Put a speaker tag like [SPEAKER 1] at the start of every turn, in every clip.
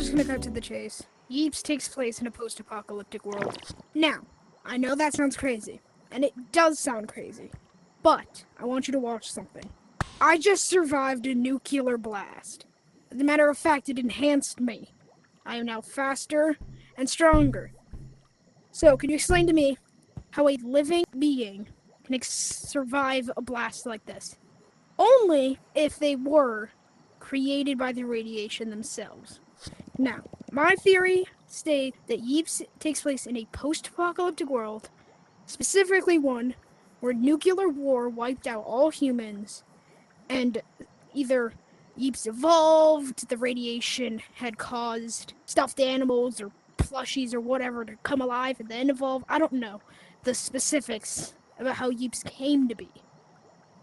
[SPEAKER 1] just gonna cut to the chase. Yeeps takes place in a post-apocalyptic world. Now, I know that sounds crazy, and it does sound crazy, but I want you to watch something. I just survived a nuclear blast. As a matter of fact, it enhanced me. I am now faster and stronger. So, can you explain to me how a living being can survive a blast like this? Only if they were created by the radiation themselves. Now, my theory states that Yeeps takes place in a post-apocalyptic world, specifically one where nuclear war wiped out all humans, and either Yeeps evolved, the radiation had caused stuffed animals or plushies or whatever to come alive and then evolve. I don't know the specifics about how Yeeps came to be.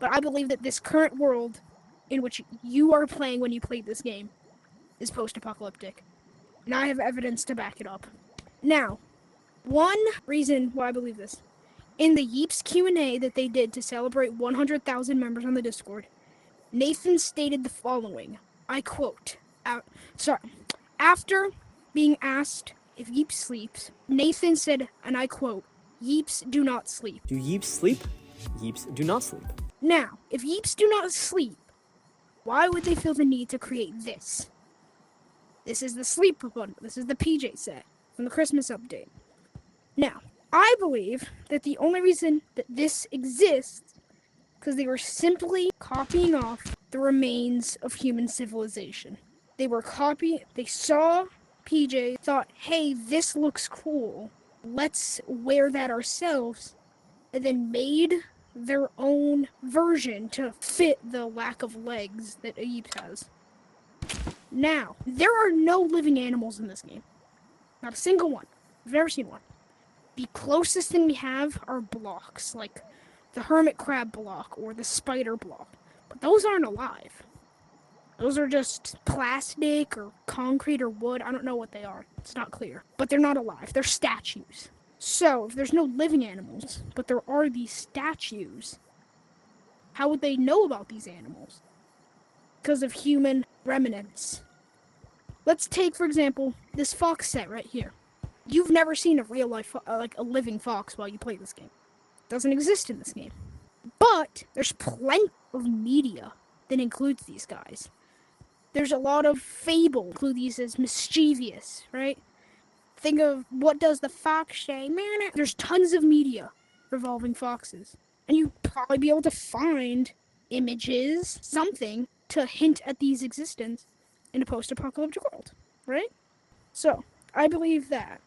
[SPEAKER 1] But I believe that this current world in which you are playing when you play this game is post-apocalyptic. And I have evidence to back it up. Now, one reason why I believe this. In the Yeeps Q&A that they did to celebrate 100,000 members on the Discord, Nathan stated the following. I quote, after being asked if Yeeps sleeps, Nathan said, and I quote, "Yeeps do not sleep."
[SPEAKER 2] Do Yeeps sleep? Yeeps do not sleep.
[SPEAKER 1] Now, if Yeeps do not sleep, why would they feel the need to create this? This is the sleep bundle. This is the PJ set from the Christmas update. Now, I believe that the only reason that this exists because they were simply copying off the remains of human civilization. They saw PJ, thought, hey, this looks cool. Let's wear that ourselves, and then made their own version to fit the lack of legs that a Yeeps has. Now, there are no living animals in this game. Not a single one. I've never seen one. The closest thing we have are blocks, like the hermit crab block or the spider block. But those aren't alive. Those are just plastic or concrete or wood. I don't know what they are. It's not clear. But they're not alive. They're statues. So, if there's no living animals, but there are these statues, how would they know about these animals? Because of human remnants. Let's take, for example, this fox set right here. You've never seen a real life, like a living fox while you play this game. It doesn't exist in this game. But there's plenty of media that includes these guys. There's a lot of fable include these as mischievous, right? Think of what does the fox say? Man, there's tons of media revolving foxes. And you'd probably be able to find images, something, to hint at these existence in a post-apocalyptic world, right? So, I believe that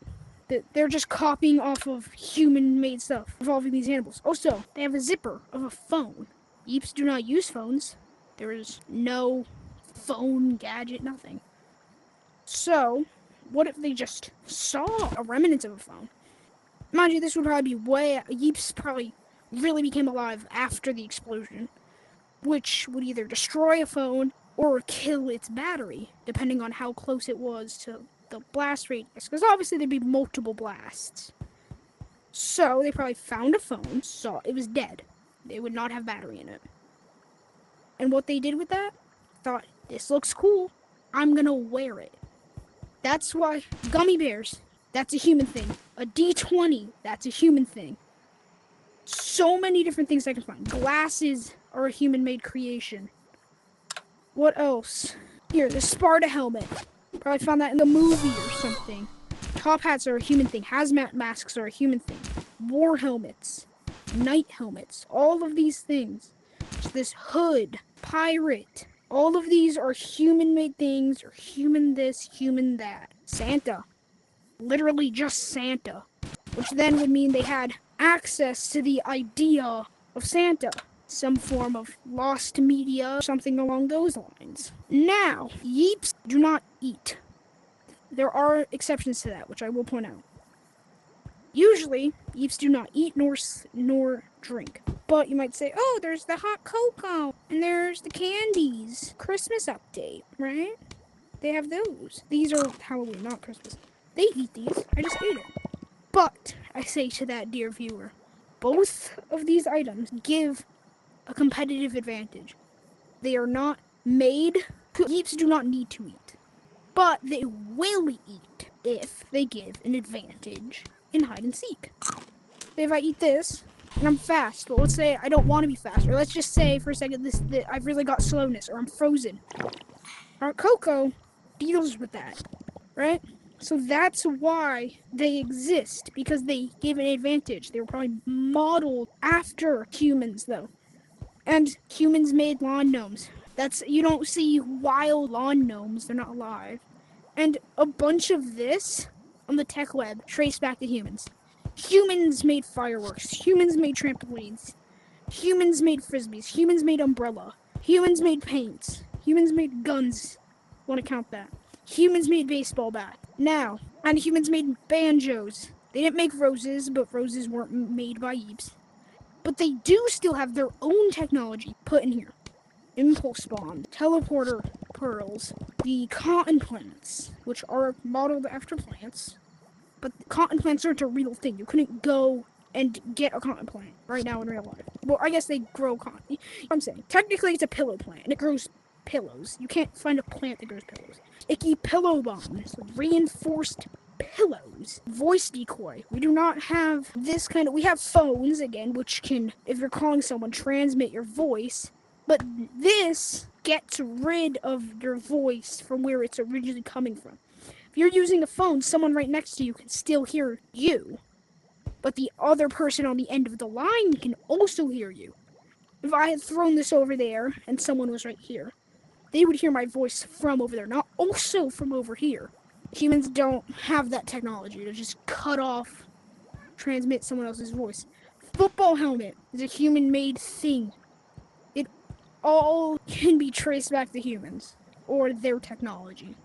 [SPEAKER 1] they're just copying off of human-made stuff involving these animals. Also, they have a zipper of a phone. Yeeps do not use phones. There is no phone, gadget, nothing. So, what if they just saw a remnant of a phone? Mind you, this would probably be Yeeps probably really became alive after the explosion, which would either destroy a phone or kill its battery, depending on how close it was to the blast radius, because obviously there'd be multiple blasts. So they probably found a phone, saw it was dead. They would not have battery in it. And what they did with that, thought, this looks cool, I'm gonna wear it. That's why gummy bears, that's a human thing. A D20, that's a human thing. So many different things I can find. Glasses are a human-made creation. What else? Here, the Sparta helmet. Probably found that in the movie or something. Top hats are a human thing. Hazmat masks are a human thing. War helmets. Night helmets. All of these things. This hood. Pirate. All of these are human-made things, or human this, human that. Santa. Literally just Santa. Which then would mean they had access to the idea of Santa. Some form of lost media, something along those lines. Now, Yeeps do not eat. There are exceptions to that, which I will point out. Usually, Yeeps do not eat nor drink. But you might say, oh, there's the hot cocoa, and there's the candies. Christmas update, right? They have those. These are Halloween, not Christmas. They eat these. I just ate it. But, I say to that dear viewer, both of these items give a competitive advantage. They are not made. Yeeps do not need to eat. but they will eat if they give an advantage in hide and seek. If I eat this and I'm fast, but let's say I don't want to be fast, or let's just say for a second that I've really got slowness or I'm frozen. Our Coco deals with that, right? So that's why they exist, because they give an advantage. They were probably modeled after humans, though. And humans made lawn gnomes. You don't see wild lawn gnomes, they're not alive. And a bunch of this on the tech web traced back to humans. Humans made fireworks, humans made trampolines, humans made frisbees, humans made umbrella, humans made paints, humans made guns. Want to count that? Humans made baseball bats. Now, and humans made banjos. They didn't make roses, but roses weren't made by Yeeps. But they do still have their own technology put in here. Impulse bomb, teleporter pearls, the cotton plants, which are modeled after plants. But cotton plants aren't a real thing. You couldn't go and get a cotton plant right now in real life. Well, I guess they grow cotton. I'm saying, technically it's a pillow plant, and it grows pillows. You can't find a plant that grows pillows. Icky pillow bombs, reinforced pillows, voice decoy. We do not have this kind of. We have phones again, which can, if you're calling someone, transmit your voice. But this gets rid of your voice from where it's originally coming from. If you're using a phone, someone right next to you can still hear you, but the other person on the end of the line can also hear you. If I had thrown this over there and someone was right here, they would hear my voice from over there, not also from over here. Humans don't have that technology to just cut off, transmit someone else's voice. Football helmet is a human-made thing. It all can be traced back to humans or their technology.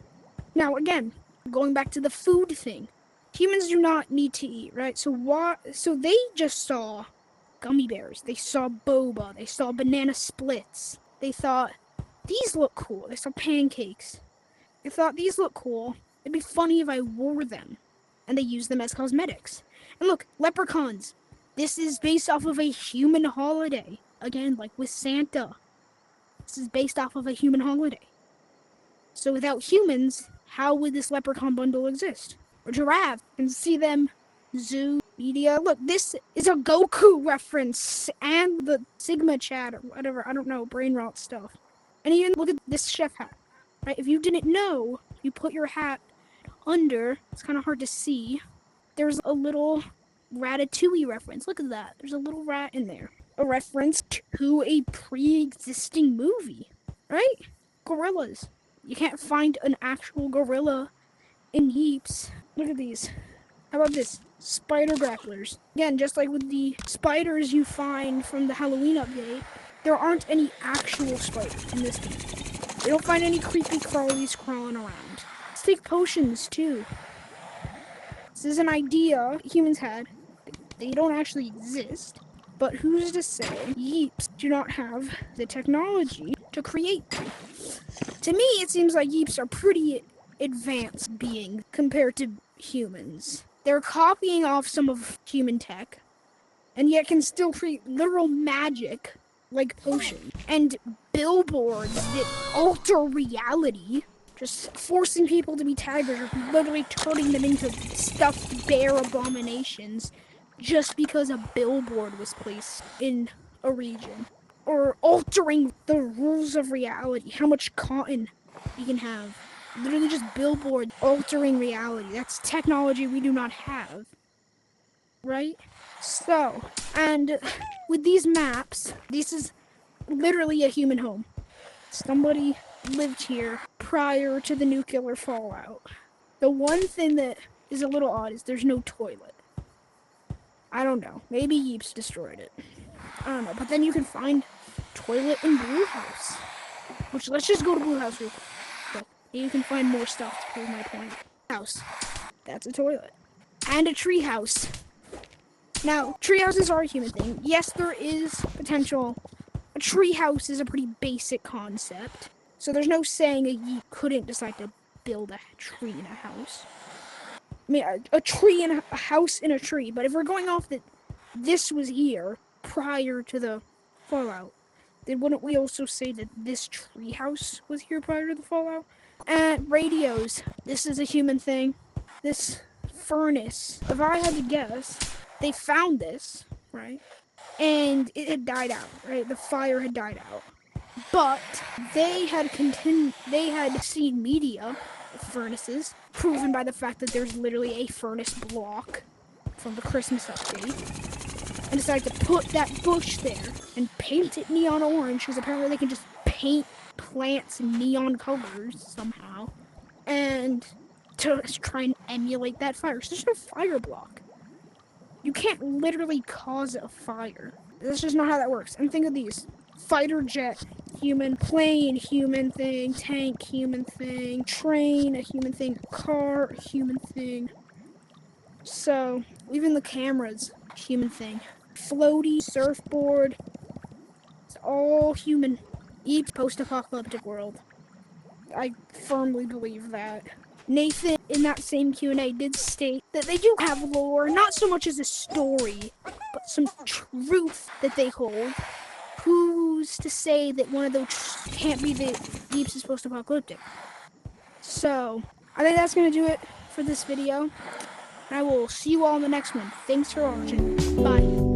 [SPEAKER 1] Now, again, going back to the food thing, humans do not need to eat, right? So they just saw gummy bears, they saw boba, they saw banana splits, they thought these look cool, they saw pancakes, they thought these look cool, it'd be funny if I wore them, and they used them as cosmetics. And look, leprechauns, this is based off of a human holiday, again, like with Santa. This is based off of a human holiday. So without humans, how would this leprechaun bundle exist? Or giraffe? You can see them. Zoo, media. Look, this is a Goku reference and the Sigma chat or whatever. I don't know, brain rot stuff. And even look at this chef hat. Right? If you didn't know, you put your hat under. It's kind of hard to see. There's a little Ratatouille reference. Look at that. There's a little rat in there. A reference to a pre-existing movie. Right? Gorillas. You can't find an actual gorilla in Yeeps. Look at these. How about this? Spider grapplers. Again, just like with the spiders you find from the Halloween update, there aren't any actual spiders in this game. You don't find any creepy crawlies crawling around. Let's take potions too. This is an idea humans had. They don't actually exist. But who's to say Yeeps do not have the technology to create them? To me, it seems like Yeeps are pretty advanced beings compared to humans. They're copying off some of human tech, and yet can still create literal magic, like potions, and billboards that alter reality, just forcing people to be tigers or literally turning them into stuffed bear abominations just because a billboard was placed in a region. Or altering the rules of reality, how much cotton you can have. Literally just billboard altering reality. That's technology we do not have. Right? So, and with these maps, this is literally a human home. Somebody lived here prior to the nuclear fallout. The one thing that is a little odd is there's no toilet. I don't know. Maybe Yeeps destroyed it. I don't know. But then you can find toilet in Blue House. Which, let's just go to Blue House real quick. You can find more stuff to prove my point. House. That's a toilet. And a tree house. Now, tree houses are a human thing. Yes, there is potential. A tree house is a pretty basic concept. So there's no saying a Yeep couldn't decide to build a tree in a house. I mean, a tree in a house in a tree. But if we're going off that this was here prior to the fallout, then wouldn't we also say that this tree house was here prior to the fallout? And radios. This is a human thing. This furnace. If I had to guess, they found this, right? And it had died out, right? The fire had died out. But they had seen media of furnaces, proven by the fact that there's literally a furnace block from the Christmas update, and decided to put that bush there and paint it neon orange, because apparently they can just paint plants in neon colors somehow, and to try and emulate that fire. It's just a fire block. You can't literally cause a fire. That's just not how that works. And think of these: fighter jet, human; plane, human thing; tank, human thing; train, a human thing; car, a human thing. So even the cameras, human thing; floaty, surfboard, it's all human. Yeeps post-apocalyptic world. I firmly believe that. Nathan, in that same Q&A, did state that they do have lore, not so much as a story, but some truth that they hold. Who's to say that one of those can't be the Yeeps is post-apocalyptic? So, I think that's going to do it for this video. I will see you all in the next one. Thanks for watching. Bye.